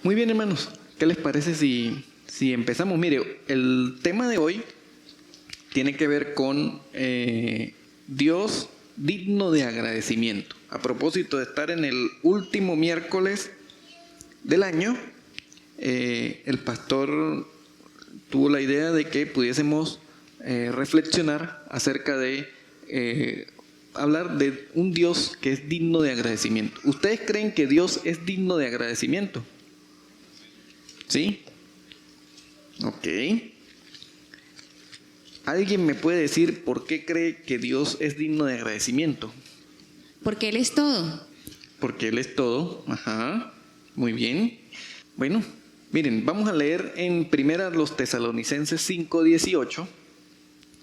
Muy bien, hermanos. ¿Qué les parece si empezamos? Mire, el tema de hoy tiene que ver con Dios digno de agradecimiento. A propósito de estar en el último miércoles del año, el pastor tuvo la idea de que pudiésemos reflexionar acerca de hablar de un Dios que es digno de agradecimiento. ¿Ustedes creen que Dios es digno de agradecimiento? ¿Sí? Ok. ¿Alguien me puede decir por qué cree que Dios es digno de agradecimiento? Porque Él es todo. Porque Él es todo. Ajá. Muy bien. Bueno, miren, vamos a leer en primera los Tesalonicenses 5:18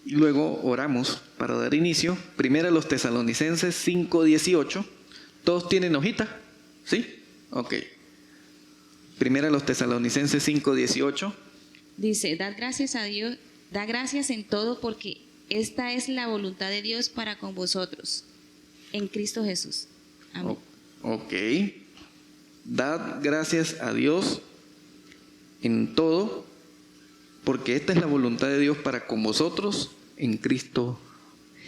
y luego oramos para dar inicio. Primera los Tesalonicenses 5:18. ¿Todos tienen hojita? ¿Sí? Ok. Primera los Tesalonicenses 5:18. Dice, da gracias en todo porque esta es la voluntad de Dios para con vosotros, en Cristo Jesús. Amén. Ok. Dad gracias a Dios en todo, porque esta es la voluntad de Dios para con vosotros en Cristo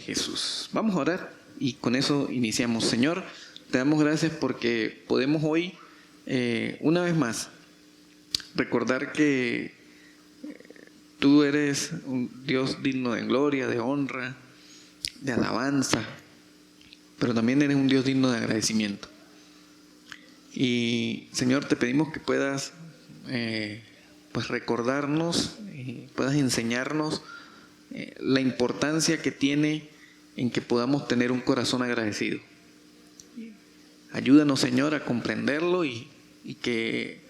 Jesús. Vamos a orar y con eso iniciamos. Señor, te damos gracias porque podemos hoy, una vez más, recordar que tú eres un Dios digno de gloria, de honra, de alabanza, pero también eres un Dios digno de agradecimiento. Y Señor, te pedimos que puedas pues recordarnos, puedas enseñarnos la importancia que tiene en que podamos tener un corazón agradecido. Ayúdanos, Señor, a comprenderlo y que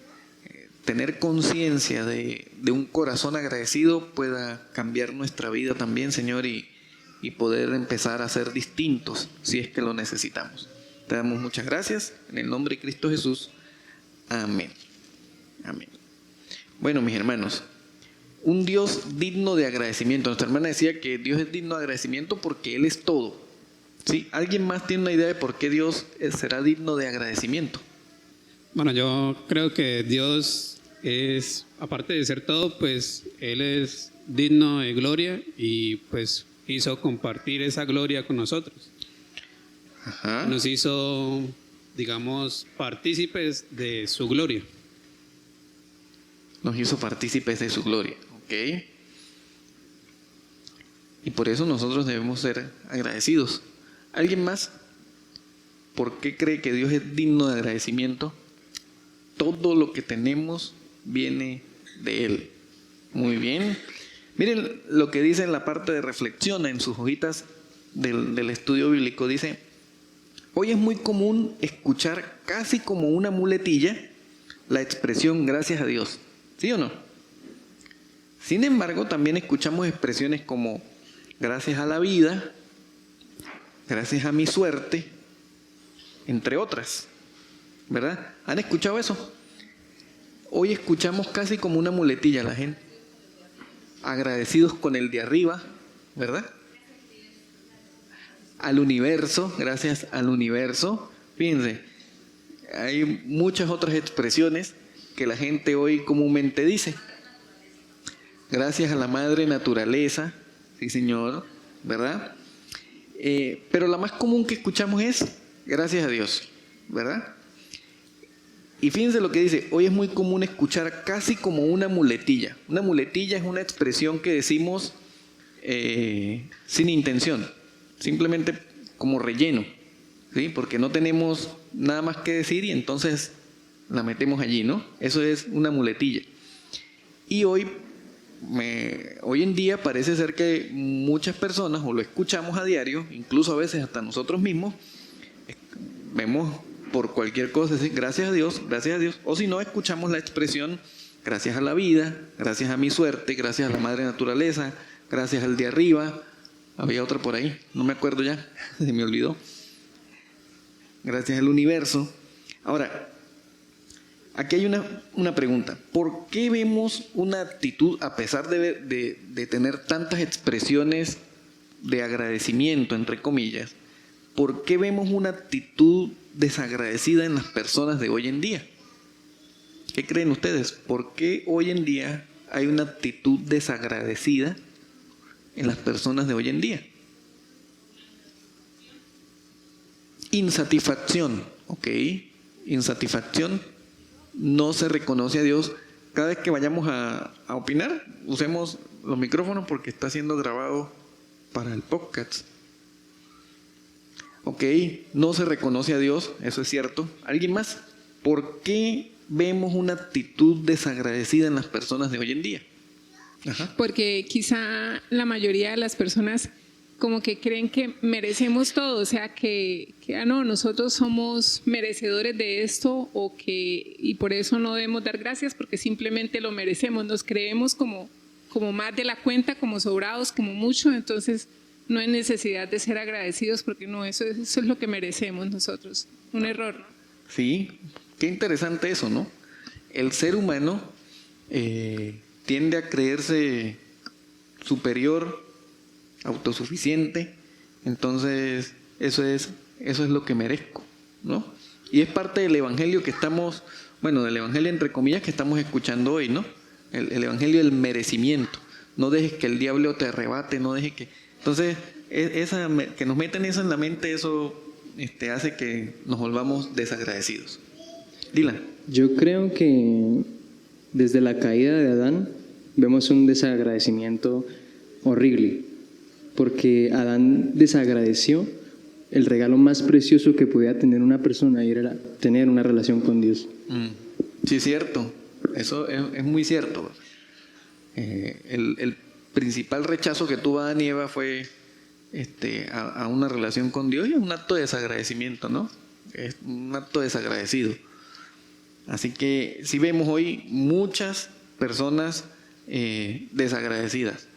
tener conciencia de un corazón agradecido pueda cambiar nuestra vida también, Señor, y poder empezar a ser distintos si es que lo necesitamos. Te damos muchas gracias en el nombre de Cristo Jesús. Amén. Amén. Bueno, mis hermanos, un Dios digno de agradecimiento. Nuestra hermana decía que Dios es digno de agradecimiento porque Él es todo. ¿Sí? ¿Alguien más tiene una idea de por qué Dios será digno de agradecimiento? Bueno, yo creo que Dios es, aparte de ser todo, pues Él es digno de gloria y pues hizo compartir esa gloria con nosotros. Ajá. Nos hizo, digamos, partícipes de su gloria. Nos hizo partícipes de su gloria. ¿Ok? Y por eso nosotros debemos ser agradecidos. ¿Alguien más? ¿Por qué cree que Dios es digno de agradecimiento? Todo lo que tenemos viene de Él. Muy bien. Miren lo que dice en la parte de reflexión, en sus hojitas del estudio bíblico. Dice, hoy es muy común escuchar casi como una muletilla la expresión gracias a Dios. ¿Sí o no? Sin embargo, también escuchamos expresiones como gracias a la vida, gracias a mi suerte, entre otras. ¿Verdad? ¿Han escuchado eso? Hoy escuchamos casi como una muletilla a la gente. Agradecidos con el de arriba, ¿verdad? Al universo, gracias al universo. Fíjense, hay muchas otras expresiones que la gente hoy comúnmente dice. Gracias a la madre naturaleza, sí señor, ¿verdad? Pero la más común que escuchamos es gracias a Dios, ¿verdad? Y fíjense lo que dice, hoy es muy común escuchar casi como una muletilla. Una muletilla es una expresión que decimos sin intención, simplemente como relleno, ¿sí? Porque no tenemos nada más que decir y entonces la metemos allí, ¿no? Eso es una muletilla. Y hoy en día parece ser que muchas personas, o lo escuchamos a diario, incluso a veces hasta nosotros mismos, vemos por cualquier cosa, decir gracias a Dios, o si no, escuchamos la expresión gracias a la vida, gracias a mi suerte, gracias a la madre naturaleza, gracias al de arriba, había otra por ahí, no me acuerdo ya, se me olvidó, gracias al universo. Ahora, aquí hay una pregunta, ¿por qué vemos una actitud, a pesar de tener tantas expresiones de agradecimiento, entre comillas, ¿por qué vemos una actitud desagradecida en las personas de hoy en día? ¿Qué creen ustedes? ¿Por qué hoy en día hay una actitud desagradecida en las personas de hoy en día? Insatisfacción, ¿ok? Insatisfacción, no se reconoce a Dios. Cada vez que vayamos a opinar, usemos los micrófonos porque está siendo grabado para el podcast. Ok, no se reconoce a Dios, eso es cierto. ¿Alguien más? ¿Por qué vemos una actitud desagradecida en las personas de hoy en día? Ajá. Porque quizá la mayoría de las personas como que creen que merecemos todo, o sea, que no, nosotros somos merecedores de esto y por eso no debemos dar gracias porque simplemente lo merecemos, nos creemos como más de la cuenta, como sobrados, como mucho, entonces no hay necesidad de ser agradecidos porque no, eso es lo que merecemos nosotros, un error, ¿no? Sí, qué interesante eso, ¿no? El ser humano tiende a creerse superior, autosuficiente, entonces eso es lo que merezco, ¿no? Y es parte del evangelio que estamos, bueno, del evangelio entre comillas que estamos escuchando hoy, ¿no? El evangelio del merecimiento. No dejes que el diablo te arrebate, no dejes que... Entonces, que nos meten eso en la mente, eso hace que nos volvamos desagradecidos. Dylan. Yo creo que desde la caída de Adán vemos un desagradecimiento horrible, porque Adán desagradeció el regalo más precioso que podía tener una persona y era tener una relación con Dios. Sí, es cierto. Eso es muy cierto. El principal rechazo que tuvo Adán y Eva fue a una relación con Dios y es un acto de desagradecimiento, ¿no? Es un acto desagradecido. Así que sí vemos hoy muchas personas desagradecidas.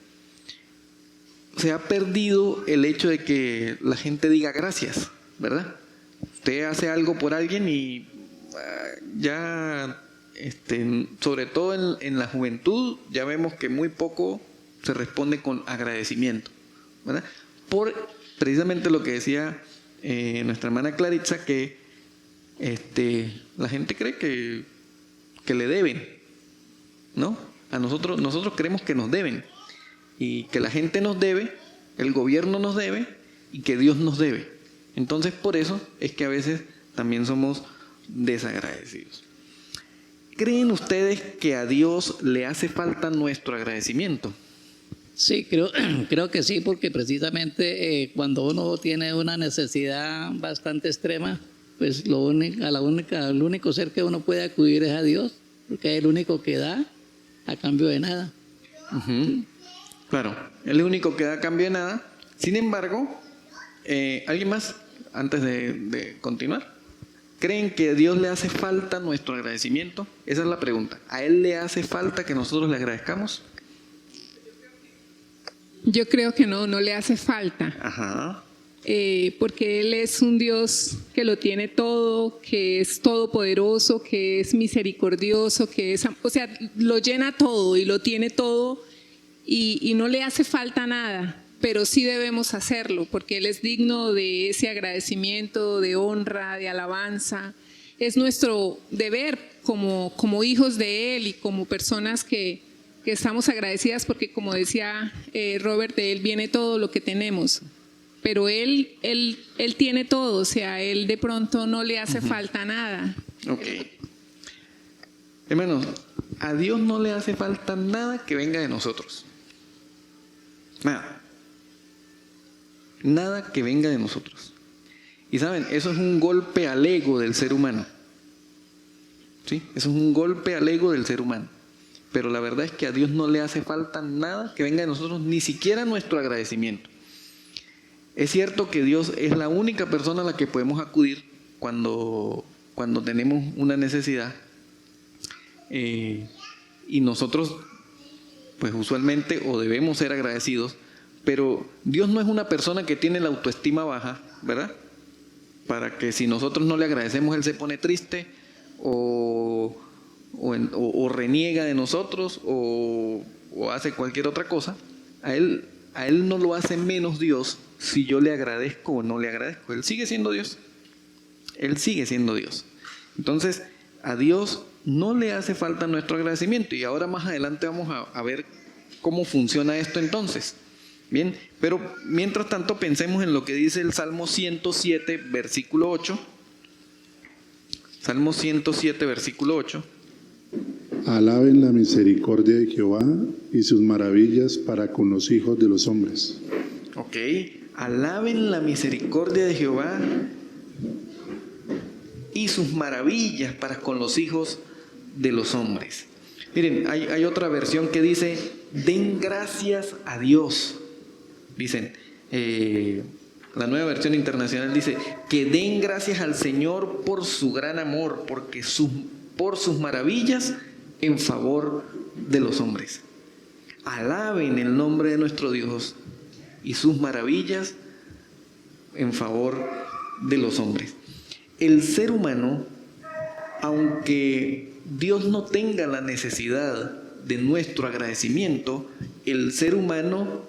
Se ha perdido el hecho de que la gente diga gracias, ¿verdad? Usted hace algo por alguien y ya, sobre todo en la juventud, ya vemos que muy poco se responde con agradecimiento, ¿verdad? Por precisamente lo que decía nuestra hermana Claritza, que la gente cree que le deben, ¿no? A nosotros creemos que nos deben. Y que la gente nos debe, el gobierno nos debe y que Dios nos debe. Entonces por eso es que a veces también somos desagradecidos. ¿Creen ustedes que a Dios le hace falta nuestro agradecimiento? Sí, creo que sí, porque precisamente cuando uno tiene una necesidad bastante extrema, pues el único ser que uno puede acudir es a Dios, porque es el único que da a cambio de nada. Uh-huh. Claro, es el único que da a cambio de nada. Sin embargo, ¿alguien más antes de continuar? ¿Creen que a Dios le hace falta nuestro agradecimiento? Esa es la pregunta. ¿A Él le hace falta que nosotros le agradezcamos? Yo creo que no le hace falta. Ajá. Porque Él es un Dios que lo tiene todo, que es todopoderoso, que es misericordioso, o sea, lo llena todo y lo tiene todo y no le hace falta nada, pero sí debemos hacerlo porque Él es digno de ese agradecimiento, de honra, de alabanza. Es nuestro deber como hijos de Él y como personas que estamos agradecidas porque, como decía Robert, de Él viene todo lo que tenemos. Pero él tiene todo, o sea, Él de pronto no le hace falta nada. Ok. Hermanos, a Dios no le hace falta nada que venga de nosotros. Nada. Nada que venga de nosotros. Y saben, eso es un golpe al ego del ser humano. ¿Sí? Eso es un golpe al ego del ser humano. Pero la verdad es que a Dios no le hace falta nada que venga de nosotros, ni siquiera nuestro agradecimiento. Es cierto que Dios es la única persona a la que podemos acudir cuando tenemos una necesidad. Y nosotros, pues usualmente, o debemos ser agradecidos, pero Dios no es una persona que tiene la autoestima baja, ¿verdad? Para que si nosotros no le agradecemos, Él se pone triste o reniega de nosotros o hace cualquier otra cosa. A él no lo hace menos Dios si yo le agradezco o no le agradezco. Él sigue siendo Dios. Él sigue siendo Dios. Entonces, a Dios no le hace falta nuestro agradecimiento. Y ahora más adelante vamos a ver cómo funciona esto entonces. Bien, pero mientras tanto pensemos en lo que dice el Salmo 107, versículo 8. Salmo 107, versículo 8. Alaben la misericordia de Jehová y sus maravillas para con los hijos de los hombres. Ok, alaben la misericordia de Jehová y sus maravillas para con los hijos de los hombres. Miren, hay otra versión que dice, den gracias a Dios. Dicen, la Nueva Versión Internacional dice, que den gracias al Señor por su gran amor, porque por sus maravillas en favor de los hombres. Alaben el nombre de nuestro Dios y sus maravillas en favor de los hombres. El ser humano, aunque Dios no tenga la necesidad de nuestro agradecimiento, el ser humano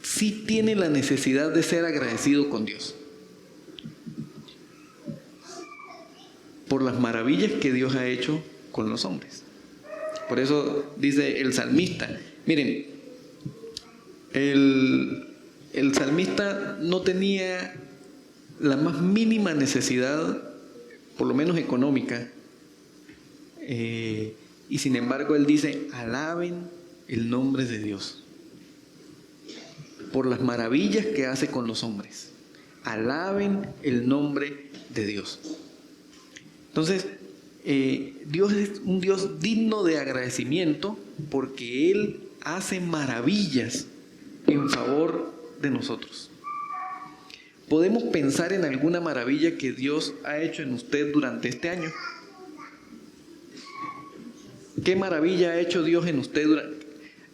sí tiene la necesidad de ser agradecido con Dios por las maravillas que Dios ha hecho con los hombres. Por eso dice el salmista, miren, el salmista no tenía la más mínima necesidad, por lo menos económica, y sin embargo él dice, alaben el nombre de Dios por las maravillas que hace con los hombres. Alaben el nombre de Dios. Entonces, Dios es un Dios digno de agradecimiento porque Él hace maravillas en favor de nosotros. ¿Podemos pensar en alguna maravilla que Dios ha hecho en usted durante este año? ¿Qué maravilla ha hecho Dios en usted durante?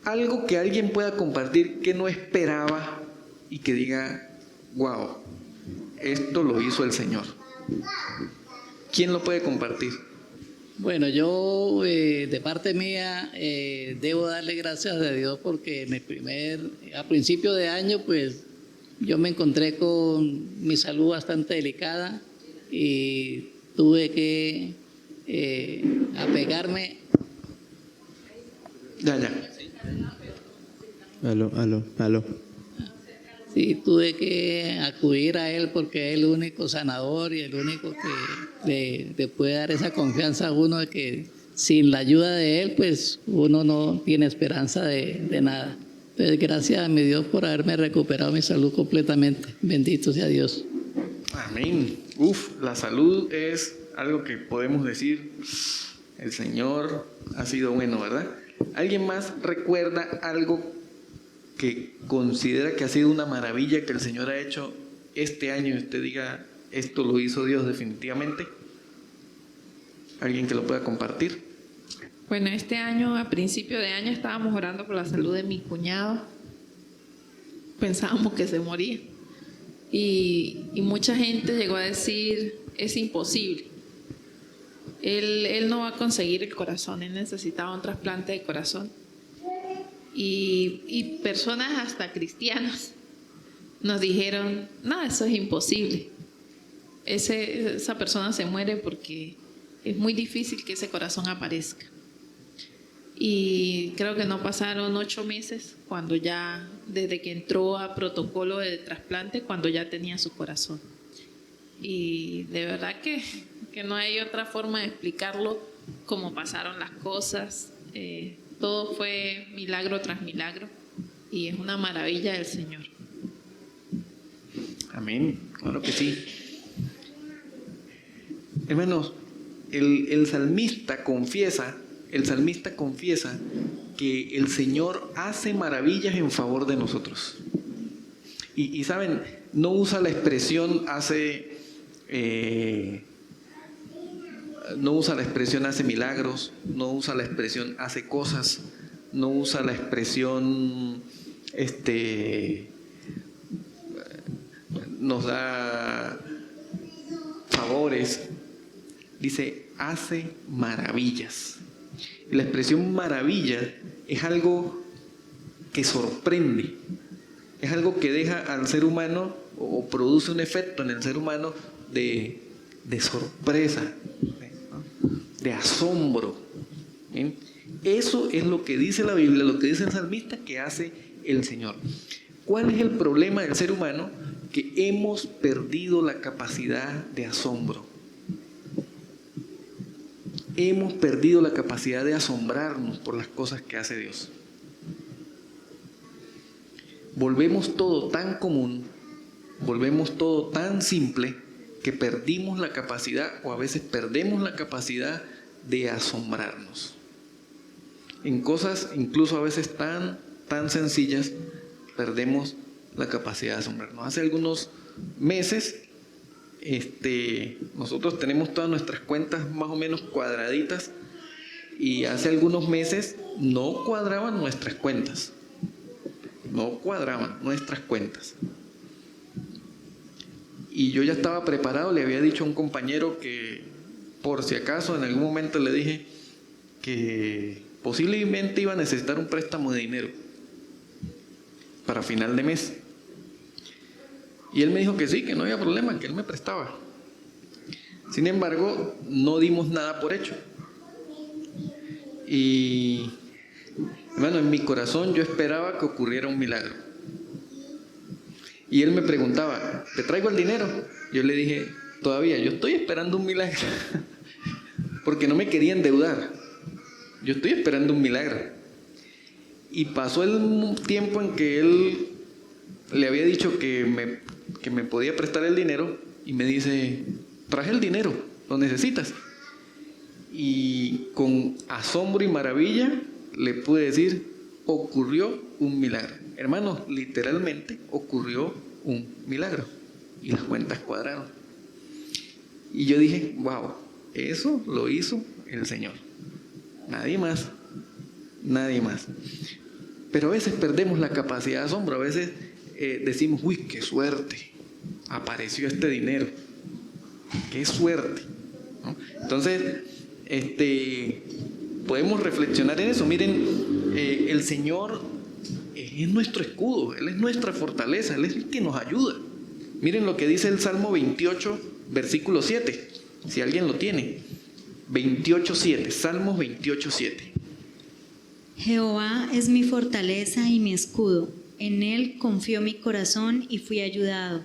Algo que alguien pueda compartir que no esperaba y que diga, wow, esto lo hizo el Señor. ¿Quién lo puede compartir? Bueno, yo de parte mía debo darle gracias a Dios porque a principio de año pues yo me encontré con mi salud bastante delicada y tuve que apegarme. Ya. Aló. Sí, tuve que acudir a Él porque es el único sanador y el único que le puede dar esa confianza a uno de que sin la ayuda de Él, pues uno no tiene esperanza de nada. Entonces, gracias a mi Dios por haberme recuperado mi salud completamente. Bendito sea Dios. Amén. La salud es algo que podemos decir, el Señor ha sido bueno, ¿verdad? ¿Alguien más recuerda algo que considera que ha sido una maravilla que el Señor ha hecho este año y usted diga, esto lo hizo Dios definitivamente? ¿Alguien que lo pueda compartir? Bueno, este año, a principio de año, estábamos orando por la salud de mi cuñado. Pensábamos que se moría. Y mucha gente llegó a decir, es imposible. Él no va a conseguir el corazón, él necesitaba un trasplante de corazón. Y personas hasta cristianos nos dijeron, no, eso es imposible. Esa persona se muere porque es muy difícil que ese corazón aparezca. Y creo que no pasaron 8 meses cuando ya, desde que entró a protocolo de trasplante, cuando ya tenía su corazón. Y de verdad que no hay otra forma de explicarlo, cómo pasaron las cosas. Todo fue milagro tras milagro y es una maravilla del Señor. Amén, claro que sí. Hermanos, el salmista confiesa que el Señor hace maravillas en favor de nosotros. Y saben, no usa la expresión hace milagros, no usa la expresión hace cosas, no usa la expresión nos da favores. Dice, hace maravillas. Y la expresión maravilla es algo que sorprende, es algo que deja al ser humano o produce un efecto en el ser humano de sorpresa. ¿No? de asombro. ¿Bien? Eso es lo que dice la Biblia, lo que dice el salmista que hace el Señor. ¿Cuál es el problema del ser humano? Que hemos perdido la capacidad de asombro. Hemos perdido la capacidad de asombrarnos por las cosas que hace Dios. Volvemos todo tan común, volvemos todo tan simple, que perdimos la capacidad, o a veces perdemos la capacidad de asombrarnos. En cosas incluso a veces tan sencillas, perdemos la capacidad de asombrarnos. Hace algunos meses, nosotros tenemos todas nuestras cuentas más o menos cuadraditas, y hace algunos meses no cuadraban nuestras cuentas. No cuadraban nuestras cuentas. Y yo ya estaba preparado, le había dicho a un compañero que, por si acaso, en algún momento le dije que posiblemente iba a necesitar un préstamo de dinero para final de mes. Y él me dijo que sí, que no había problema, que él me prestaba. Sin embargo, no dimos nada por hecho. Y, hermano, en mi corazón yo esperaba que ocurriera un milagro. Y él me preguntaba, ¿te traigo el dinero? Yo le dije, todavía, yo estoy esperando un milagro. Porque no me quería endeudar. Yo estoy esperando un milagro. Y pasó el tiempo en que él le había dicho que me podía prestar el dinero, y me dice, traje el dinero, ¿lo necesitas? Y con asombro y maravilla le pude decir, ocurrió un milagro. Hermanos, literalmente ocurrió un milagro y las cuentas cuadraron. Y yo dije, wow, eso lo hizo el Señor. Nadie más, nadie más. Pero a veces perdemos la capacidad de asombro. A veces decimos, uy, qué suerte, apareció este dinero, qué suerte, ¿no? Entonces, podemos reflexionar en eso. Miren, el Señor es nuestro escudo, Él es nuestra fortaleza, Él es el que nos ayuda. Miren lo que dice el Salmo 28, versículo 7, si alguien lo tiene. 28:7, Salmos 28:7. Jehová es mi fortaleza y mi escudo. En él confió mi corazón y fui ayudado.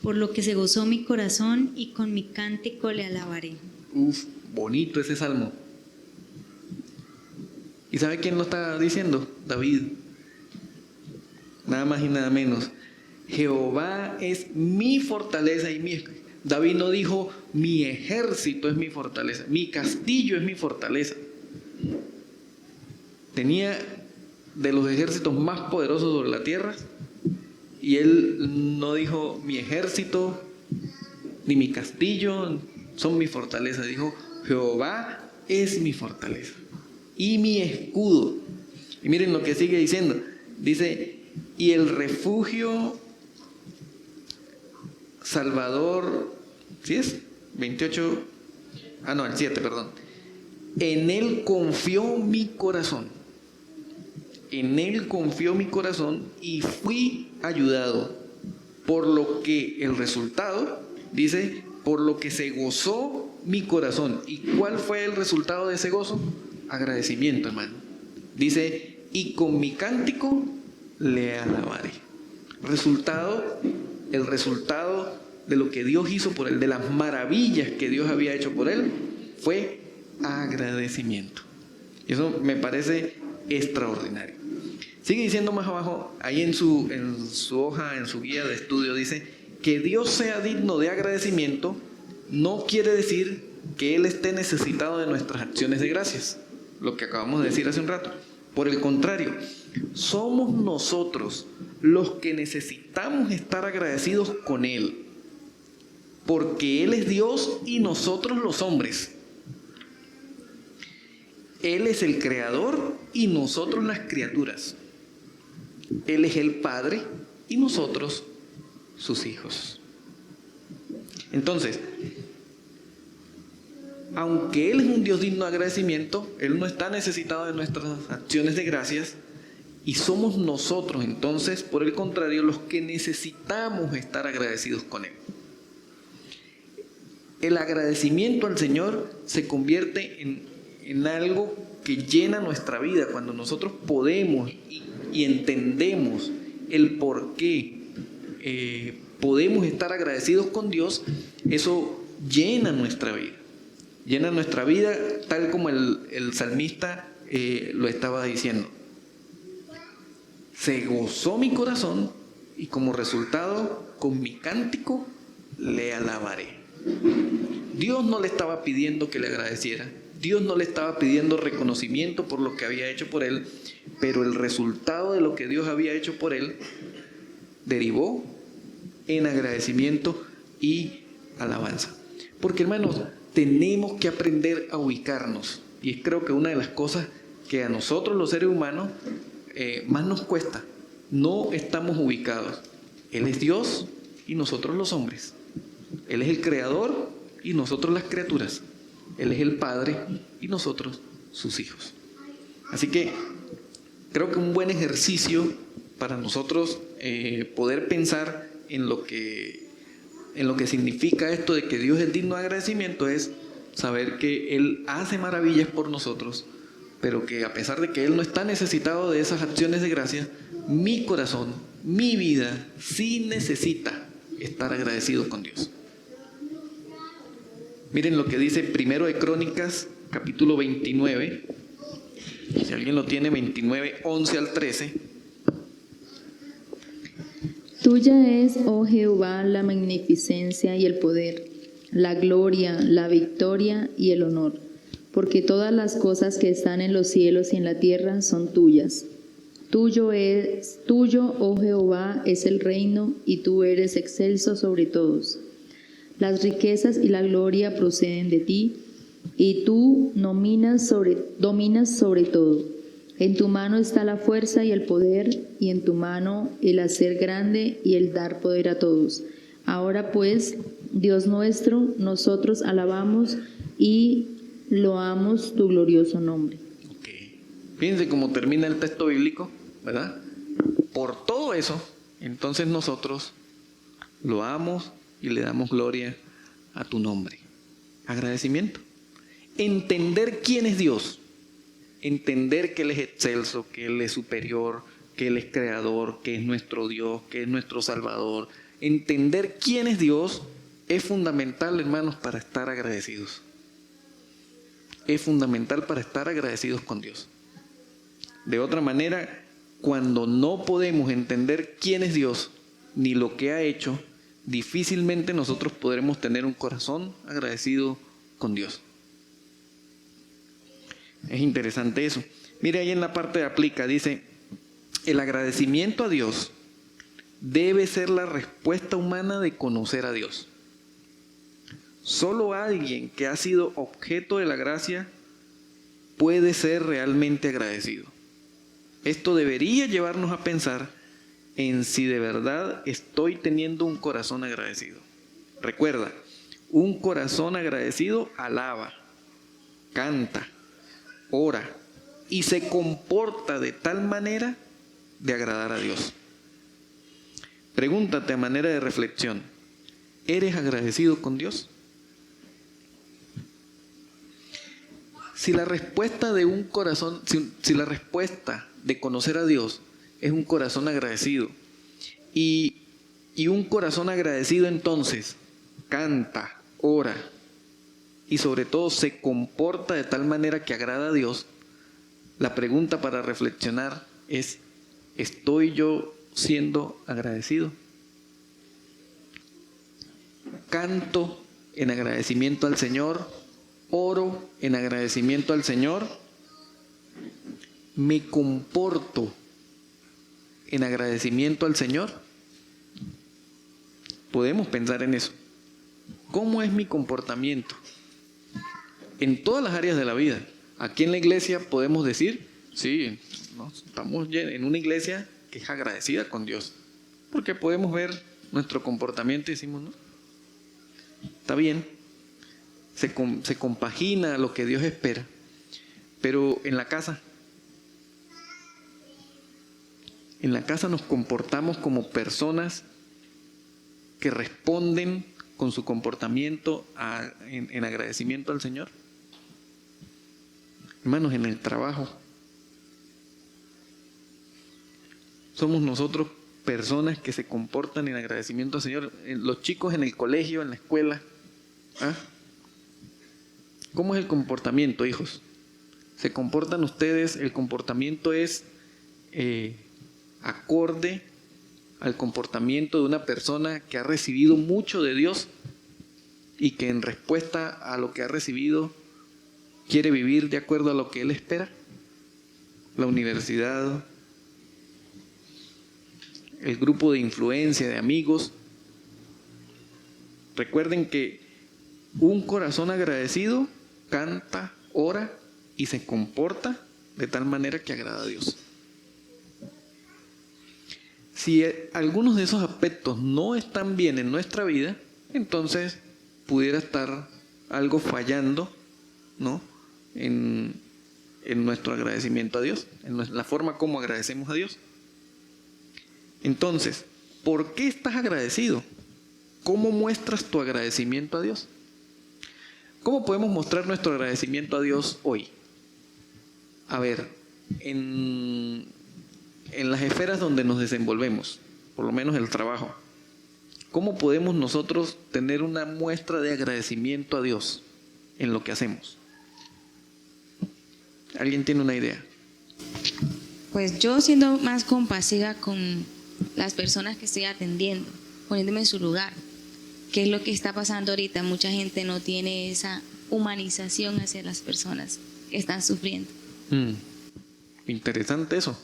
Por lo que se gozó mi corazón y con mi cántico le alabaré. Uf, bonito ese salmo. ¿Y sabe quién lo está diciendo? David. Nada más y nada menos. Jehová es mi fortaleza y mi... David no dijo, mi ejército es mi fortaleza, mi castillo es mi fortaleza. Tenía de los ejércitos más poderosos sobre la tierra, y él no dijo, mi ejército ni mi castillo son mi fortaleza. Dijo, Jehová es mi fortaleza y mi escudo. Y miren lo que sigue diciendo. Dice, y el refugio salvador, ¿sí es? 28, el 7, perdón. En él confió mi corazón. En él confió mi corazón y fui ayudado. Por lo que el resultado, dice, por lo que se gozó mi corazón. ¿Y cuál fue el resultado de ese gozo? Agradecimiento, hermano. Dice, y con mi cántico le alabaré. El resultado de lo que Dios hizo por él, de las maravillas que Dios había hecho por él, fue agradecimiento. Y eso me parece extraordinario. Sigue diciendo más abajo, ahí en su hoja, en su guía de estudio, dice que Dios sea digno de agradecimiento no quiere decir que Él esté necesitado de nuestras acciones de gracias, lo que acabamos de decir hace un rato. Por el contrario, somos nosotros los que necesitamos estar agradecidos con Él, porque Él es Dios y nosotros los hombres. Él es el creador y nosotros las criaturas. Él es el Padre y nosotros sus hijos. Entonces, aunque Él es un Dios digno de agradecimiento, Él no está necesitado de nuestras acciones de gracias, y somos nosotros entonces, por el contrario, los que necesitamos estar agradecidos con Él. el agradecimiento al Señor se convierte en algo que llena nuestra vida. Cuando nosotros podemos y entendemos el por qué podemos estar agradecidos con Dios, eso llena nuestra vida. Llena nuestra vida tal como el salmista lo estaba diciendo. Se gozó mi corazón y como resultado, con mi cántico le alabaré. Dios no le estaba pidiendo que le agradeciera. Dios no le estaba pidiendo reconocimiento por lo que había hecho por él, pero el resultado de lo que Dios había hecho por él derivó en agradecimiento y alabanza. Porque, hermanos, tenemos que aprender a ubicarnos. Y creo que una de las cosas que a nosotros los seres humanos más nos cuesta. No estamos ubicados. Él es Dios y nosotros los hombres. Él es el creador y nosotros las criaturas. Él es el Padre y nosotros sus hijos. Así que creo que un buen ejercicio para nosotros poder pensar en lo que significa esto de que Dios es digno de agradecimiento es saber que Él hace maravillas por nosotros, pero que a pesar de que Él no está necesitado de esas acciones de gracia, mi corazón, mi vida, sí necesita estar agradecido con Dios. Miren lo que dice Primero de Crónicas, capítulo 29. Si alguien lo tiene, 29, 11 al 13. Tuya es, oh Jehová, la magnificencia y el poder, la gloria, la victoria y el honor, porque todas las cosas que están en los cielos y en la tierra son tuyas. Tuyo, oh Jehová, es el reino, y tú eres excelso sobre todos. Las riquezas y la gloria proceden de ti, y tú dominas sobre todo. En tu mano está la fuerza y el poder, y en tu mano el hacer grande y el dar poder a todos. Ahora pues, Dios nuestro, nosotros alabamos y loamos tu glorioso nombre. Okay. Fíjense cómo termina el texto bíblico, ¿verdad? Por todo eso, entonces nosotros loamos y le damos gloria a tu nombre. Agradecimiento. Entender quién es Dios. Entender que Él es excelso, que Él es superior, que Él es creador, que es nuestro Dios, que es nuestro Salvador. Entender quién es Dios es fundamental, hermanos, para estar agradecidos. Es fundamental para estar agradecidos con Dios. De otra manera, cuando no podemos entender quién es Dios ni lo que ha hecho, difícilmente nosotros podremos tener un corazón agradecido con Dios. Es interesante eso. Mire ahí en la parte de aplica, dice, el agradecimiento a Dios debe ser la respuesta humana de conocer a Dios. Solo alguien que ha sido objeto de la gracia puede ser realmente agradecido. Esto debería llevarnos a pensar en si de verdad estoy teniendo un corazón agradecido. Recuerda, un corazón agradecido alaba, canta, ora y se comporta de tal manera de agradar a Dios. Pregúntate a manera de reflexión, ¿eres agradecido con Dios? Si la respuesta de un corazón, si la respuesta de conocer a Dios es un corazón agradecido y un corazón agradecido entonces canta, ora y sobre todo se comporta de tal manera que agrada a Dios, la pregunta para reflexionar es, ¿estoy yo siendo agradecido? ¿Canto en agradecimiento al Señor? ¿Oro en agradecimiento al Señor? ¿Me comporto en agradecimiento al Señor? Podemos pensar en eso. ¿Cómo es mi comportamiento? En todas las áreas de la vida. Aquí en la iglesia podemos decir, sí, estamos en una iglesia que es agradecida con Dios. Porque podemos ver nuestro comportamiento y decimos, no, está bien. Se compagina lo que Dios espera. Pero en la casa nos comportamos como personas que responden con su comportamiento en agradecimiento al Señor? Hermanos, en el trabajo. Somos nosotros personas que se comportan en agradecimiento al Señor. Los chicos en el colegio, en la escuela. ¿Ah? ¿Cómo es el comportamiento, hijos? ¿Se comportan ustedes? El comportamiento es acorde al comportamiento de una persona que ha recibido mucho de Dios y que en respuesta a lo que ha recibido quiere vivir de acuerdo a lo que él espera. La universidad, el grupo de influencia de amigos. Recuerden que un corazón agradecido canta, ora y se comporta de tal manera que agrada a Dios. Si algunos de esos aspectos no están bien en nuestra vida, entonces pudiera estar algo fallando, ¿no?, en nuestro agradecimiento a Dios, en la forma como agradecemos a Dios. Entonces, ¿por qué estás agradecido? ¿Cómo muestras tu agradecimiento a Dios? ¿Cómo podemos mostrar nuestro agradecimiento a Dios hoy? A ver, en las esferas donde nos desenvolvemos, por lo menos el trabajo, ¿cómo podemos nosotros tener una muestra de agradecimiento a Dios en lo que hacemos? ¿Alguien tiene una idea? Pues yo siendo más compasiva con las personas que estoy atendiendo, poniéndome en su lugar. ¿Qué es lo que está pasando ahorita? Mucha gente no tiene esa humanización hacia las personas que están sufriendo. Interesante eso.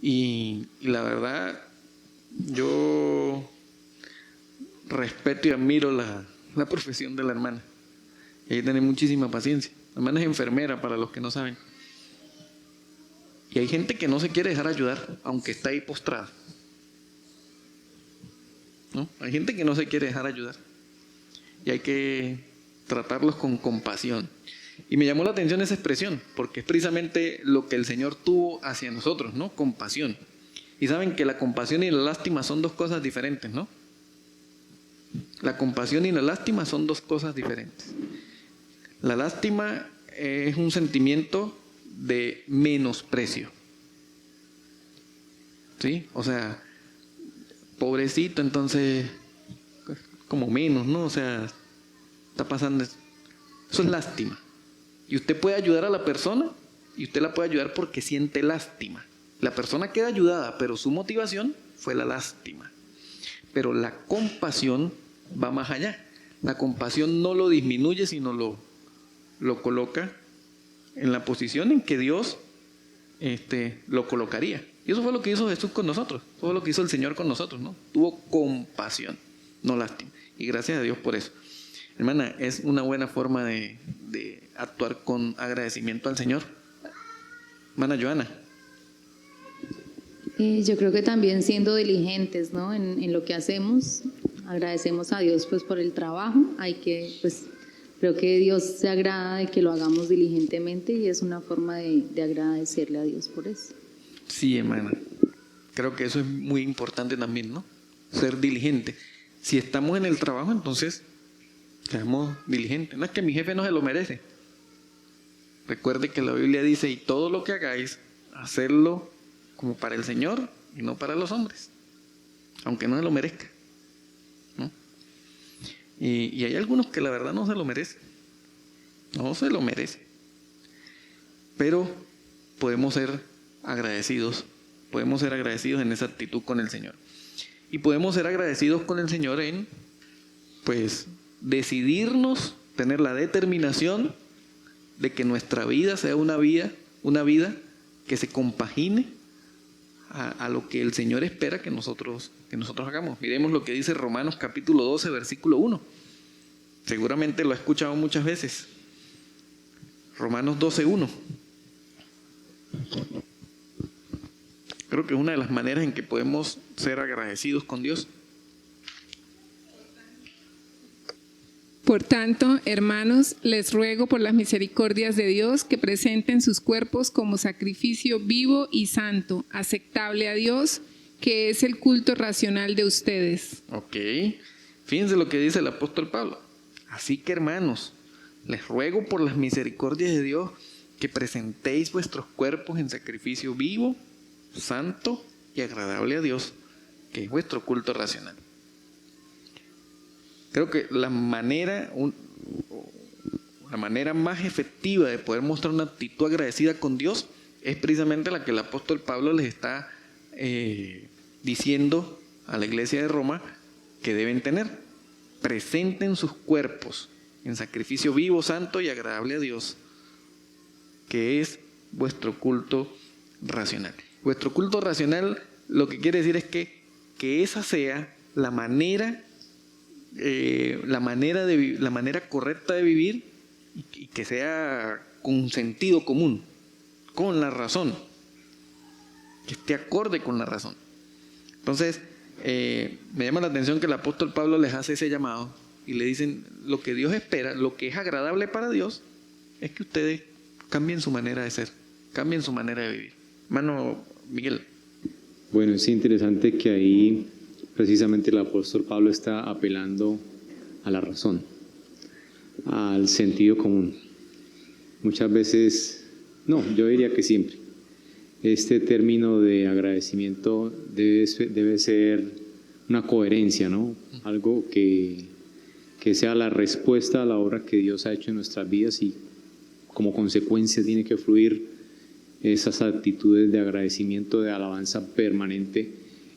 Y la verdad, yo respeto y admiro la profesión de la hermana. Y hay que tener muchísima paciencia. La hermana es enfermera, para los que no saben. Y hay gente que no se quiere dejar ayudar, aunque está ahí postrada, ¿no? Hay gente que no se quiere dejar ayudar. Y hay que tratarlos con compasión. Y me llamó la atención esa expresión, porque es precisamente lo que el Señor tuvo hacia nosotros, ¿no? Compasión. Y saben que la compasión y la lástima son dos cosas diferentes, ¿no? La compasión y la lástima son dos cosas diferentes. La lástima es un sentimiento de menosprecio. ¿Sí? O sea, pobrecito, entonces, como menos, ¿no? O sea, está pasando. Eso es lástima. Y usted puede ayudar a la persona y usted la puede ayudar porque siente lástima. La persona queda ayudada, pero su motivación fue la lástima. Pero la compasión va más allá. La compasión no lo disminuye, sino lo coloca en la posición en que Dios lo colocaría. Y eso fue lo que hizo Jesús con nosotros. Eso fue lo que hizo el Señor con nosotros, ¿no? Tuvo compasión, no lástima. Y gracias a Dios por eso. Hermana, es una buena forma de actuar con agradecimiento al Señor. Hermana Joana. Yo creo que también siendo diligentes, ¿no?, en lo que hacemos. Agradecemos a Dios pues por el trabajo. Creo que Dios se agrada de que lo hagamos diligentemente y es una forma de agradecerle a Dios por eso. Sí, hermana. Creo que eso es muy importante también, ¿no? Ser diligente. Si estamos en el trabajo, entonces seamos diligentes. No es que mi jefe no se lo merece. Recuerde que la Biblia dice, y todo lo que hagáis, hacerlo como para el Señor y no para los hombres, aunque no se lo merezca, ¿no? Y hay algunos que la verdad no se lo merecen. No se lo merece. Pero podemos ser agradecidos. Podemos ser agradecidos en esa actitud con el Señor. Y podemos ser agradecidos con el Señor en, pues, decidirnos, tener la determinación de que nuestra vida sea una vida que se compagine a lo que el Señor espera que nosotros hagamos. Miremos lo que dice Romanos capítulo 12, versículo 1. Seguramente lo ha escuchado muchas veces. Romanos 12, 1. Creo que es una de las maneras en que podemos ser agradecidos con Dios. Por tanto, hermanos, les ruego por las misericordias de Dios que presenten sus cuerpos como sacrificio vivo y santo, aceptable a Dios, que es el culto racional de ustedes. Ok. Fíjense lo que dice el apóstol Pablo. Así que, hermanos, les ruego por las misericordias de Dios que presentéis vuestros cuerpos en sacrificio vivo, santo y agradable a Dios, que es vuestro culto racional. Creo que la manera más efectiva de poder mostrar una actitud agradecida con Dios es precisamente la que el apóstol Pablo les está diciendo a la iglesia de Roma que deben tener. Presenten sus cuerpos en sacrificio vivo, santo y agradable a Dios, que es vuestro culto racional. Vuestro culto racional lo que quiere decir es que esa sea la manera correcta de vivir y que sea con sentido común, con la razón, que esté acorde con la razón. Entonces, me llama la atención que el apóstol Pablo les hace ese llamado y le dicen, lo que Dios espera, lo que es agradable para Dios, es que ustedes cambien su manera de ser, cambien su manera de vivir. Hermano Miguel. Bueno, es interesante que ahí precisamente el apóstol Pablo está apelando a la razón, al sentido común. Muchas veces, no, yo diría que siempre, este término de agradecimiento debe ser una coherencia, ¿no? Algo que sea la respuesta a la obra que Dios ha hecho en nuestras vidas y como consecuencia tiene que fluir esas actitudes de agradecimiento, de alabanza permanente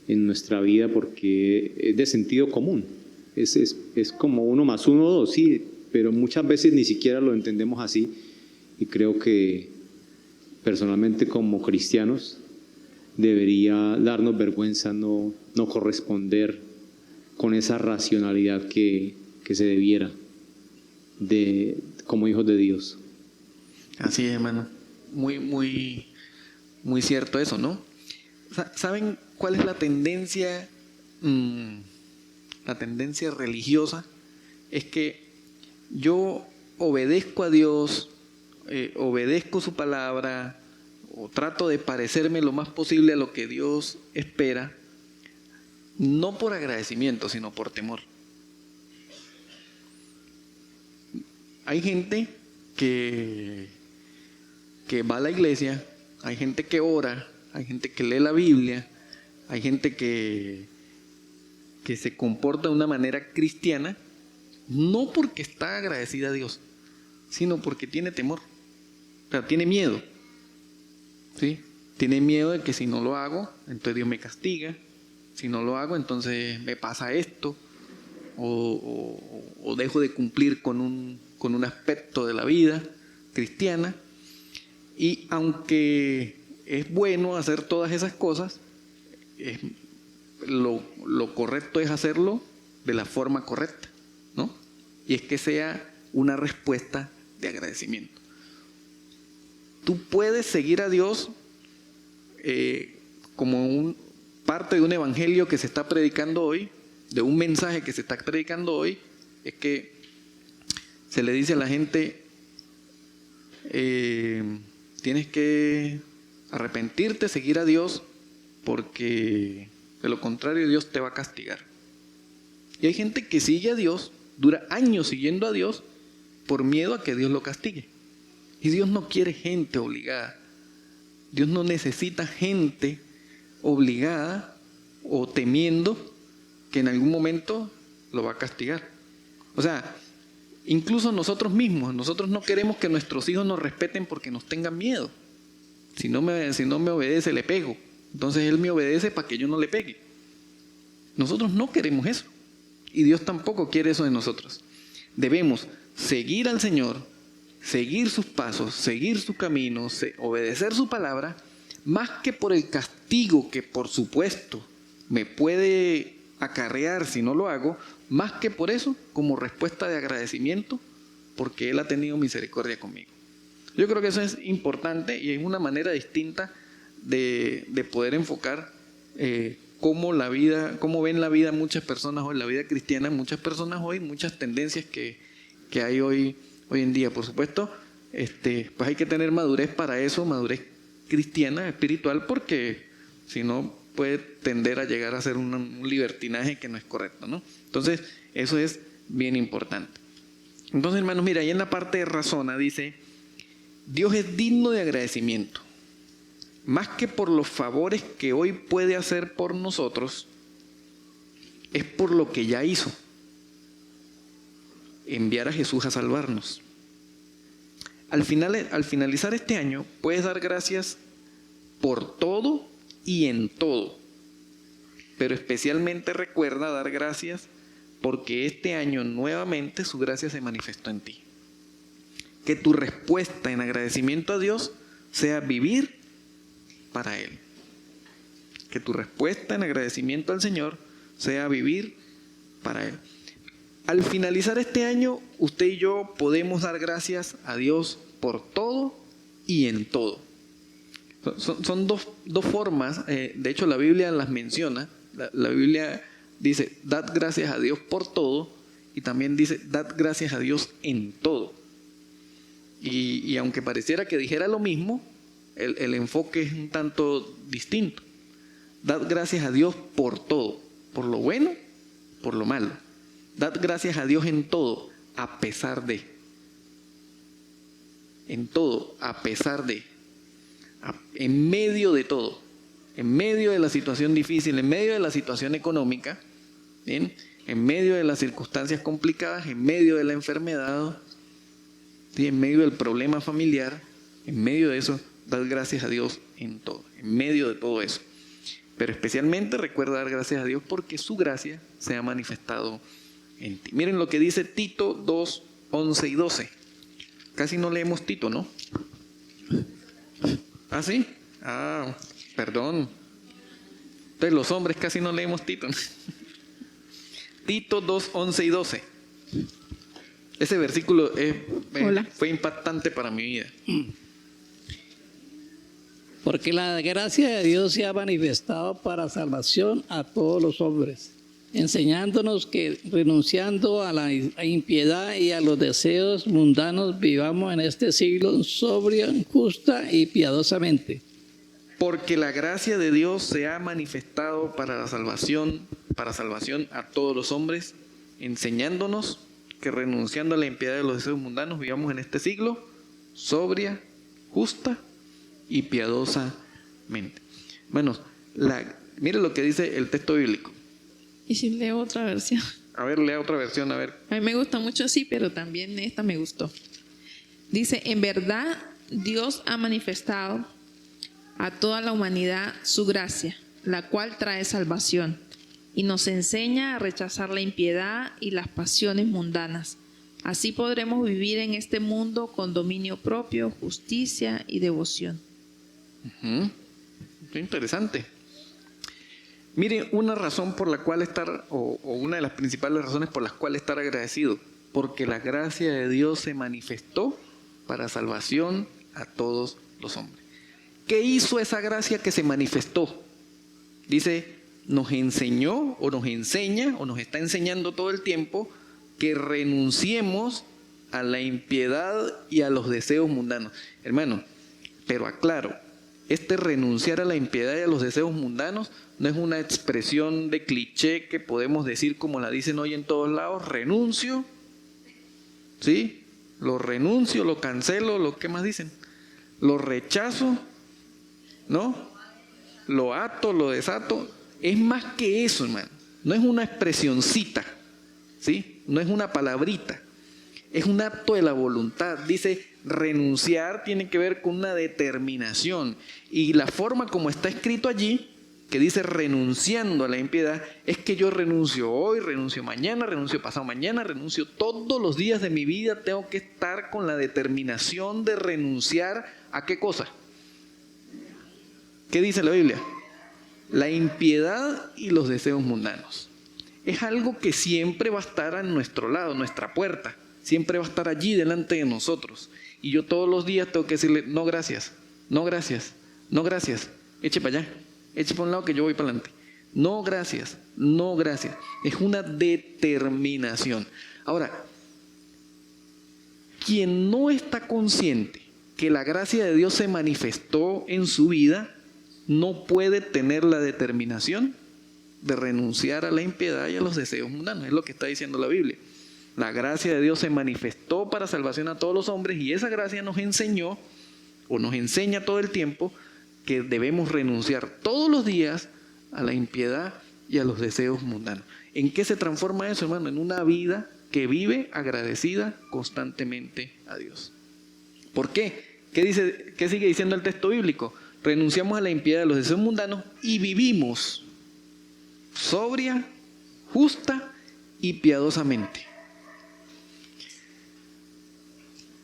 en nuestra vida, porque es de sentido común. Es como 1 más 1, 2, sí, pero muchas veces ni siquiera lo entendemos así, y creo que personalmente como cristianos debería darnos vergüenza no corresponder con esa racionalidad que se debiera como hijos de Dios. Así es, hermano. Muy cierto eso, ¿no? ¿Saben cuál es la tendencia religiosa? Es que yo obedezco a Dios, obedezco su palabra, o trato de parecerme lo más posible a lo que Dios espera, no por agradecimiento, sino por temor. Hay gente que va a la iglesia, hay gente que ora, hay gente que lee la Biblia, hay gente que se comporta de una manera cristiana, no porque está agradecida a Dios, sino porque tiene temor, o sea, tiene miedo, ¿sí? Tiene miedo de que si no lo hago, entonces Dios me castiga, si no lo hago, entonces me pasa esto, o dejo de cumplir con un aspecto de la vida cristiana. Y aunque es bueno hacer todas esas cosas, lo correcto es hacerlo de la forma correcta, ¿no? Y es que sea una respuesta de agradecimiento. Tú puedes seguir a Dios como parte de un evangelio que se está predicando hoy, de un mensaje que se está predicando hoy, es que se le dice a la gente, tienes que arrepentirte, seguir a Dios, porque de lo contrario Dios te va a castigar. Y hay gente que sigue a Dios, dura años siguiendo a Dios, por miedo a que Dios lo castigue. Y Dios no quiere gente obligada. Dios no necesita gente obligada o temiendo que en algún momento lo va a castigar. O sea, incluso nosotros mismos, nosotros no queremos que nuestros hijos nos respeten porque nos tengan miedo. Si no me obedece, le pego. Entonces él me obedece para que yo no le pegue. Nosotros no queremos eso. Y Dios tampoco quiere eso de nosotros. Debemos seguir al Señor, seguir sus pasos, seguir su camino, obedecer su palabra, más que por el castigo que por supuesto me puede acarrear si no lo hago, más que por eso, como respuesta de agradecimiento, porque Él ha tenido misericordia conmigo. Yo creo que eso es importante y es una manera distinta de poder enfocar cómo ven la vida muchas personas hoy, la vida cristiana, muchas personas hoy, muchas tendencias que hay hoy en día. Por supuesto, pues hay que tener madurez para eso, madurez cristiana, espiritual, porque si no puede tender a llegar a ser un libertinaje que no es correcto, ¿no? Entonces, Eso es bien importante. Entonces, hermanos, mira, ahí en la parte de razona dice, Dios es digno de agradecimiento, más que por los favores que hoy puede hacer por nosotros, es por lo que ya hizo, enviar a Jesús a salvarnos. Al finalizar este año, puedes dar gracias por todo y en todo, pero especialmente recuerda dar gracias porque este año nuevamente su gracia se manifestó en ti. Que tu respuesta en agradecimiento a Dios sea vivir para Él. Que tu respuesta en agradecimiento al Señor sea vivir para Él. Al finalizar este año, usted y yo podemos dar gracias a Dios por todo y en todo. Son dos formas, de hecho la Biblia las menciona. La Biblia dice, dad gracias a Dios por todo, y también dice, dad gracias a Dios en todo. Y aunque pareciera que dijera lo mismo, el enfoque es un tanto distinto. Dad gracias a Dios por todo, por lo bueno, por lo malo. Dad gracias a Dios en todo, a pesar de. En todo, a pesar de. En medio de todo. En medio de la situación difícil, en medio de la situación económica, ¿bien? En medio de las circunstancias complicadas, en medio de la enfermedad, ¿sí? En medio del problema familiar, en medio de eso, dad gracias a Dios en todo, en medio de todo eso. Pero especialmente recuerda dar gracias a Dios porque su gracia se ha manifestado en ti. Miren lo que dice Tito 2, 11 y 12. Casi no leemos Tito, ¿no? ¿Ah, sí? Ah, perdón. Entonces los hombres casi no leemos Tito. Tito 2, 11 y 12. Ese versículo fue impactante para mi vida. Porque la gracia de Dios se ha manifestado para salvación a todos los hombres, enseñándonos que renunciando a la impiedad y a los deseos mundanos vivamos en este siglo sobria, justa y piadosamente. Porque la gracia de Dios se ha manifestado para salvación a todos los hombres, enseñándonos que renunciando a la impiedad de los deseos mundanos vivamos en este siglo sobria, justa y piadosamente. Bueno, mire lo que dice el texto bíblico. ¿Y si leo otra versión? A ver, lea otra versión, a ver. A mí me gusta mucho así, pero también esta me gustó. Dice, en verdad Dios ha manifestado a toda la humanidad su gracia, la cual trae salvación, y nos enseña a rechazar la impiedad y las pasiones mundanas. Así podremos vivir en este mundo con dominio propio, justicia y devoción. Qué interesante. Mire, una razón por la cual estar, o una de las principales razones por las cuales estar agradecido, porque la gracia de Dios se manifestó para salvación a todos los hombres. ¿Qué hizo esa gracia que se manifestó? Dice, nos enseñó o nos enseña o nos está enseñando todo el tiempo que renunciemos a la impiedad y a los deseos mundanos. Hermano, pero aclaro, este renunciar a la impiedad y a los deseos mundanos no es una expresión de cliché que podemos decir como la dicen hoy en todos lados, renuncio, ¿sí? Lo renuncio, lo cancelo, lo que más dicen, lo rechazo, ¿no? Lo ato, lo desato. Es más que eso, hermano. No es una expresioncita, ¿sí? No es una palabrita. Es un acto de la voluntad. Dice, renunciar tiene que ver con una determinación. Y la forma como está escrito allí, que dice renunciando a la impiedad, es que yo renuncio hoy, renuncio mañana, renuncio pasado mañana, renuncio todos los días de mi vida. Tengo que estar con la determinación de renunciar a ¿qué cosa? ¿Qué dice la Biblia? La impiedad y los deseos mundanos. Es algo que siempre va a estar a nuestro lado, nuestra puerta. Siempre va a estar allí delante de nosotros. Y yo todos los días tengo que decirle, no gracias, no gracias, no gracias. Eche para allá, eche para un lado que yo voy para adelante. No gracias, no gracias. Es una determinación. Ahora, quien no está consciente que la gracia de Dios se manifestó en su vida, no puede tener la determinación de renunciar a la impiedad y a los deseos mundanos. Es lo que está diciendo la Biblia. La gracia de Dios se manifestó para salvación a todos los hombres y esa gracia nos enseñó o nos enseña todo el tiempo que debemos renunciar todos los días a la impiedad y a los deseos mundanos. ¿En qué se transforma eso, hermano? En una vida que vive agradecida constantemente a Dios. ¿Por qué? ¿Qué sigue diciendo el texto bíblico? Renunciamos a la impiedad y a los deseos mundanos y vivimos sobria, justa y piadosamente.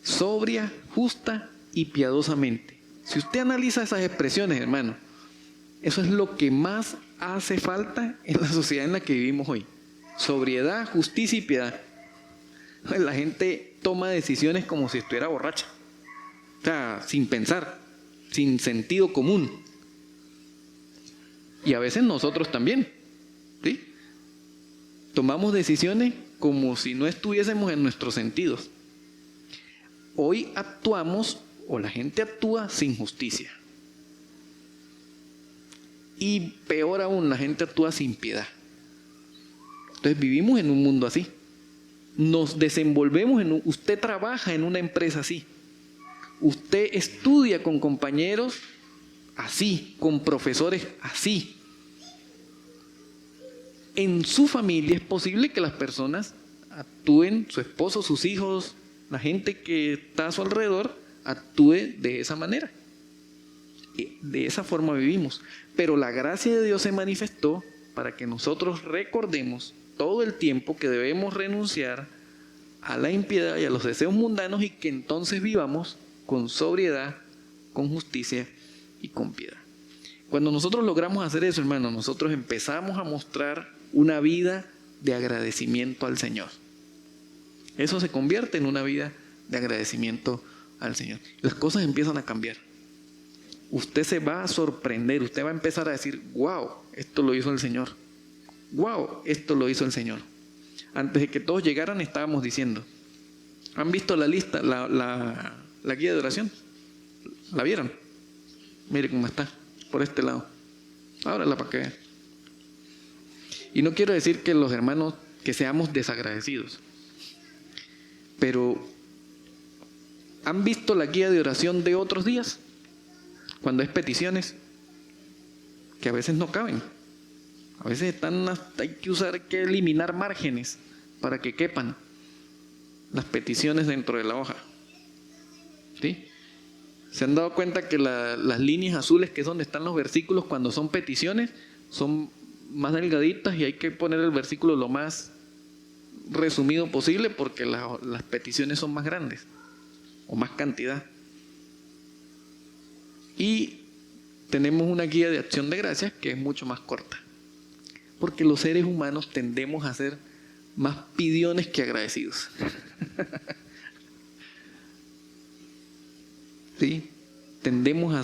Sobria, justa y piadosamente. Si usted analiza esas expresiones, hermano, eso es lo que más hace falta en la sociedad en la que vivimos hoy. Sobriedad, justicia y piedad. La gente toma decisiones como si estuviera borracha. O sea, sin pensar, sin sentido común. Y a veces nosotros también, ¿sí? Tomamos decisiones como si no estuviésemos en nuestros sentidos. Hoy actuamos, o la gente actúa sin justicia. Y peor aún, la gente actúa sin piedad. Entonces vivimos en un mundo así. Nos desenvolvemos usted trabaja en una empresa así. Usted estudia con compañeros así, con profesores así. En su familia es posible que las personas actúen, su esposo, sus hijos, la gente que está a su alrededor, actúe de esa manera. De esa forma vivimos. Pero la gracia de Dios se manifestó para que nosotros recordemos todo el tiempo que debemos renunciar a la impiedad y a los deseos mundanos y que entonces vivamos con sobriedad, con justicia y con piedad. Cuando nosotros logramos hacer eso, hermano, nosotros empezamos a mostrar una vida de agradecimiento al Señor. Eso se convierte en una vida de agradecimiento al Señor. Las cosas empiezan a cambiar. Usted se va a sorprender, usted va a empezar a decir, wow, esto lo hizo el Señor. Wow, esto lo hizo el Señor. Antes de que todos llegaran estábamos diciendo, ¿han visto la lista, la guía de oración? ¿La vieron? Mire cómo está, por este lado. Ábrala para que vean. Y no quiero decir que los hermanos, que seamos desagradecidos. Pero, ¿han visto la guía de oración de otros días? Cuando es peticiones, que a veces no caben. A veces hay que eliminar márgenes para que quepan las peticiones dentro de la hoja. ¿Sí? ¿Se han dado cuenta que las líneas azules, que es donde están los versículos cuando son peticiones, son más delgaditas y hay que poner el versículo lo más resumido posible porque las peticiones son más grandes o más cantidad? Y tenemos una guía de acción de gracias que es mucho más corta. Porque los seres humanos tendemos a ser más pidiones que agradecidos. ¿Sí? Tendemos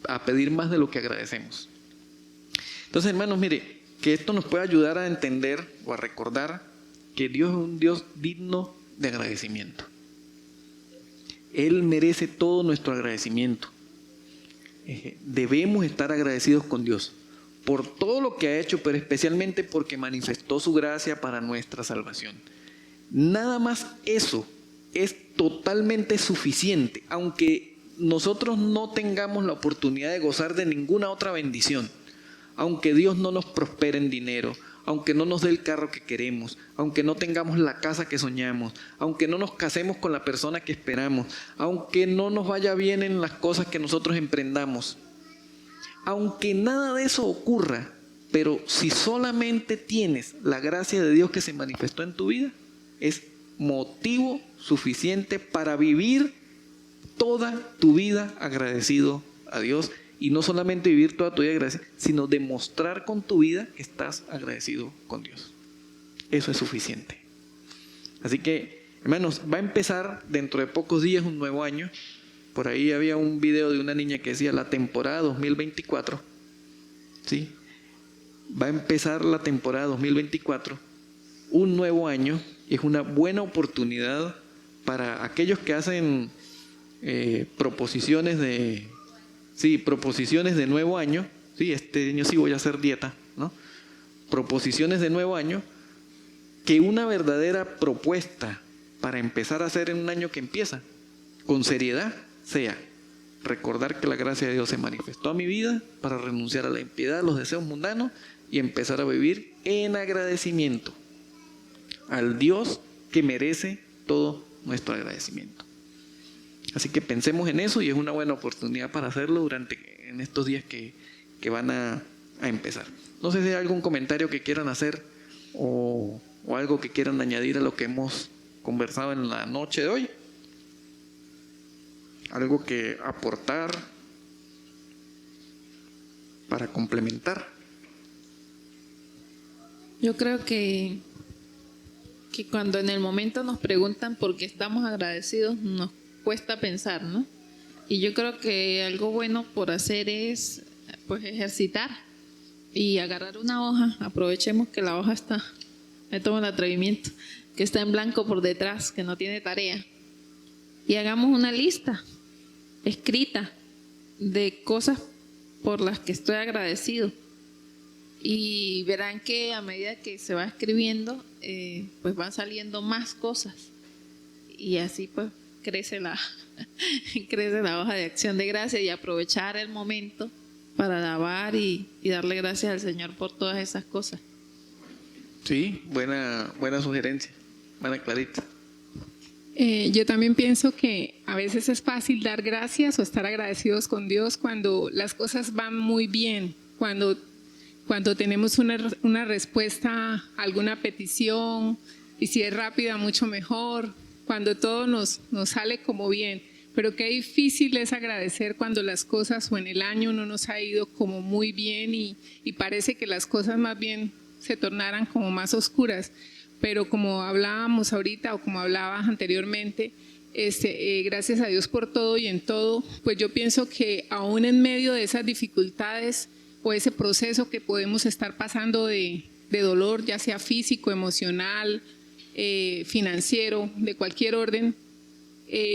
a pedir más de lo que agradecemos. Entonces, hermanos, mire, que esto nos puede ayudar a entender o a recordar que Dios es un Dios digno de agradecimiento. Él merece todo nuestro agradecimiento. Debemos estar agradecidos con Dios por todo lo que ha hecho, pero especialmente porque manifestó su gracia para nuestra salvación. Nada más eso es totalmente suficiente, aunque nosotros no tengamos la oportunidad de gozar de ninguna otra bendición, aunque Dios no nos prospere en dinero, aunque no nos dé el carro que queremos, aunque no tengamos la casa que soñamos, aunque no nos casemos con la persona que esperamos, aunque no nos vaya bien en las cosas que nosotros emprendamos, aunque nada de eso ocurra, pero si solamente tienes la gracia de Dios que se manifestó en tu vida, es motivo suficiente para vivir toda tu vida agradecido a Dios. Y no solamente vivir toda tu vida agradecido, sino demostrar con tu vida que estás agradecido con Dios. Eso es suficiente. Así que, hermanos, va a empezar dentro de pocos días un nuevo año. Por ahí había un video de una niña que decía la temporada 2024. ¿Sí? Va a empezar la temporada 2024, un nuevo año, y es una buena oportunidad para aquellos que hacen proposiciones de nuevo año. Sí, este año sí voy a hacer dieta, ¿no? proposiciones de nuevo año, que una verdadera propuesta para empezar a hacer en un año que empieza, con seriedad, sea recordar que la gracia de Dios se manifestó a mi vida para renunciar a la impiedad, a los deseos mundanos y empezar a vivir en agradecimiento al Dios que merece todo nuestro agradecimiento. Así que pensemos en eso y es una buena oportunidad para hacerlo en estos días que van a empezar. No sé si hay algún comentario que quieran hacer o algo que quieran añadir a lo que hemos conversado en la noche de hoy. Algo que aportar para complementar. Yo creo que cuando en el momento nos preguntan por qué estamos agradecidos, nos cuesta pensar, ¿no? Y yo creo que algo bueno por hacer es pues ejercitar y agarrar una hoja. Aprovechemos que la hoja está, me tomo el atrevimiento, que está en blanco por detrás, que no tiene tarea. Y hagamos una lista escrita de cosas por las que estoy agradecido. Y verán que a medida que se va escribiendo, pues van saliendo más cosas. Y así pues crece la hoja de acción de gracia y aprovechar el momento para alabar y darle gracias al Señor por todas esas cosas. Sí, buena sugerencia, buena Clarita. Yo también pienso que a veces es fácil dar gracias o estar agradecidos con Dios cuando las cosas van muy bien, cuando tenemos una respuesta a alguna petición y si es rápida mucho mejor, cuando todo nos sale como bien. Pero qué difícil es agradecer cuando las cosas o en el año no nos ha ido como muy bien y parece que las cosas más bien se tornaran como más oscuras. Pero como hablábamos ahorita o como hablabas anteriormente, gracias a Dios por todo y en todo, pues yo pienso que aún en medio de esas dificultades o ese proceso que podemos estar pasando de dolor, ya sea físico, emocional, financiero, de cualquier orden,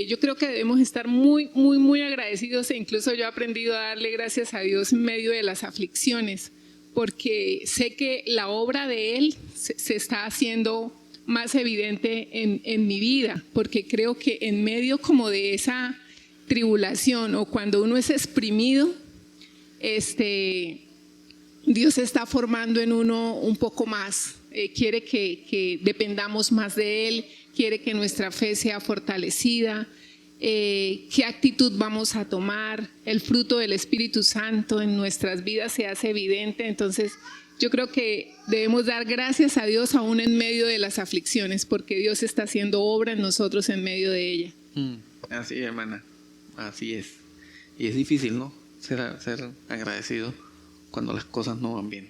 yo creo que debemos estar muy, muy, muy agradecidos e incluso yo he aprendido a darle gracias a Dios en medio de las aflicciones, porque sé que la obra de Él se está haciendo más evidente en mi vida, porque creo que en medio como de esa tribulación o cuando uno es exprimido, Dios está formando en uno un poco más, quiere que dependamos más de Él, quiere que nuestra fe sea fortalecida, qué actitud vamos a tomar, el fruto del Espíritu Santo en nuestras vidas se hace evidente. Entonces yo creo que debemos dar gracias a Dios aún en medio de las aflicciones, porque Dios está haciendo obra en nosotros en medio de ella. Así es, hermana, así es. Y es difícil, ¿no? Ser agradecido cuando las cosas no van bien.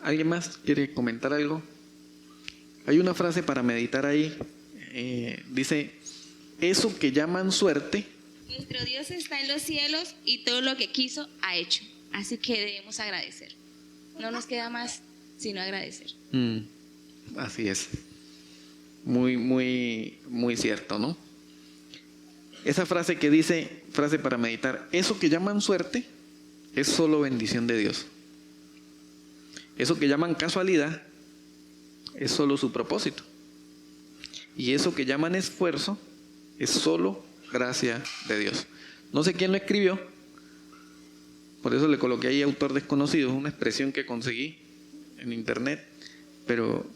¿Alguien más quiere comentar algo? Hay una frase para meditar ahí, dice: eso que llaman suerte. Nuestro Dios está en los cielos y todo lo que quiso ha hecho. Así que debemos agradecer. No nos queda más sino agradecer. Así es. Muy, muy, muy cierto, ¿no? Esa frase que dice, frase para meditar, eso que llaman suerte es solo bendición de Dios. Eso que llaman casualidad es solo su propósito. Y eso que llaman esfuerzo es solo gracia de Dios. No sé quién lo escribió, por eso le coloqué ahí autor desconocido, es una expresión que conseguí en internet, pero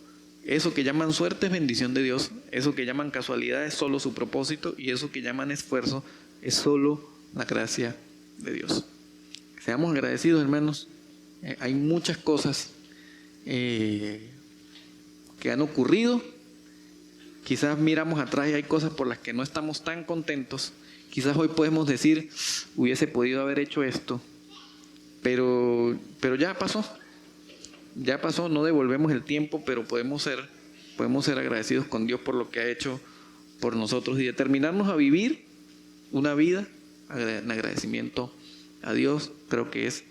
eso que llaman suerte es bendición de Dios, eso que llaman casualidad es solo su propósito y eso que llaman esfuerzo es solo la gracia de Dios. Seamos agradecidos, hermanos. Hay muchas cosas que han ocurrido. Quizás miramos atrás y hay cosas por las que no estamos tan contentos. Quizás hoy podemos decir, hubiese podido haber hecho esto, pero ya pasó, no devolvemos el tiempo, pero podemos ser agradecidos con Dios por lo que ha hecho por nosotros y determinarnos a vivir una vida en agradecimiento a Dios. Creo que es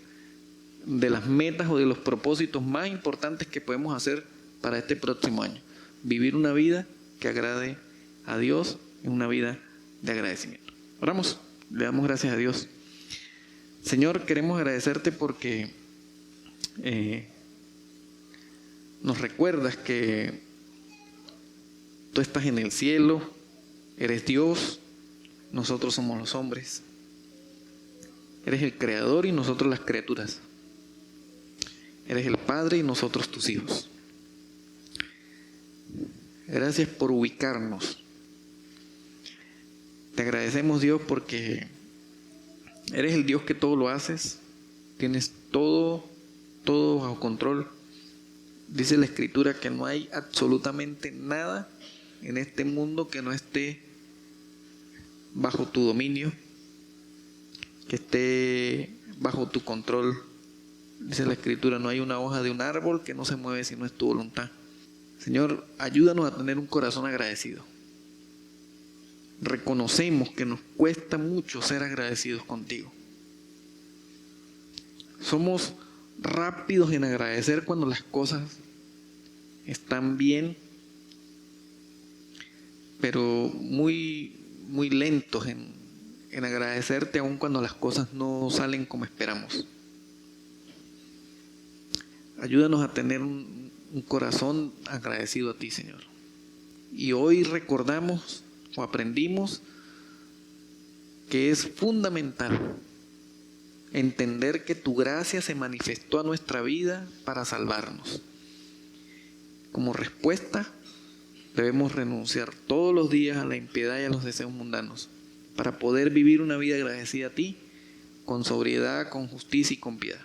de las metas o de los propósitos más importantes que podemos hacer para este próximo año. Vivir una vida que agrade a Dios en una vida de agradecimiento. Oramos, le damos gracias a Dios. Señor, queremos agradecerte porque nos recuerdas que tú estás en el cielo, eres Dios, nosotros somos los hombres. Eres el creador y nosotros las criaturas. Eres el Padre y nosotros tus hijos. Gracias por ubicarnos. Te agradecemos, Dios, porque eres el Dios que todo lo haces. Tienes todo bajo control. Dice la Escritura que no hay absolutamente nada en este mundo que no esté bajo tu dominio, que esté bajo tu control. Dice la Escritura, no hay una hoja de un árbol que no se mueve si no es tu voluntad. Señor, ayúdanos a tener un corazón agradecido. Reconocemos que nos cuesta mucho ser agradecidos contigo. Somos rápidos en agradecer cuando las cosas están bien, pero muy lentos en agradecerte aun cuando las cosas no salen como esperamos. Ayúdanos a tener un corazón agradecido a ti, Señor. Y hoy recordamos o aprendimos que es fundamental entender que tu gracia se manifestó a nuestra vida para salvarnos. Como respuesta, debemos renunciar todos los días a la impiedad y a los deseos mundanos para poder vivir una vida agradecida a ti, con sobriedad, con justicia y con piedad.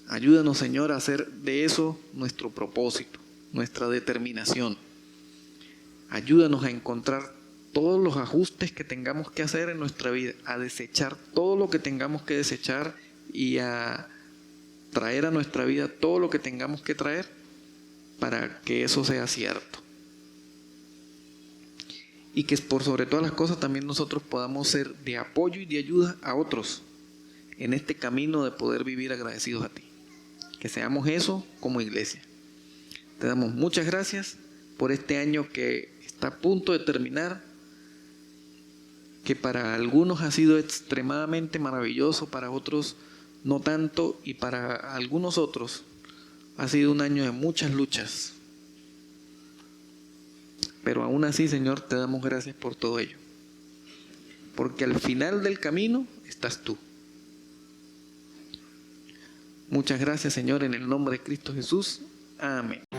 Ayúdanos, Señor, a hacer de eso nuestro propósito, nuestra determinación. Ayúdanos a encontrar todos los ajustes que tengamos que hacer en nuestra vida, a desechar todo lo que tengamos que desechar y a traer a nuestra vida todo lo que tengamos que traer para que eso sea cierto. Y que por sobre todas las cosas también nosotros podamos ser de apoyo y de ayuda a otros en este camino de poder vivir agradecidos a ti. Que seamos eso como iglesia. Te damos muchas gracias por este año que está a punto de terminar, que para algunos ha sido extremadamente maravilloso, para otros no tanto, y para algunos otros ha sido un año de muchas luchas. Pero aún así, Señor, te damos gracias por todo ello, porque al final del camino estás tú. Muchas gracias, Señor, en el nombre de Cristo Jesús. Amén.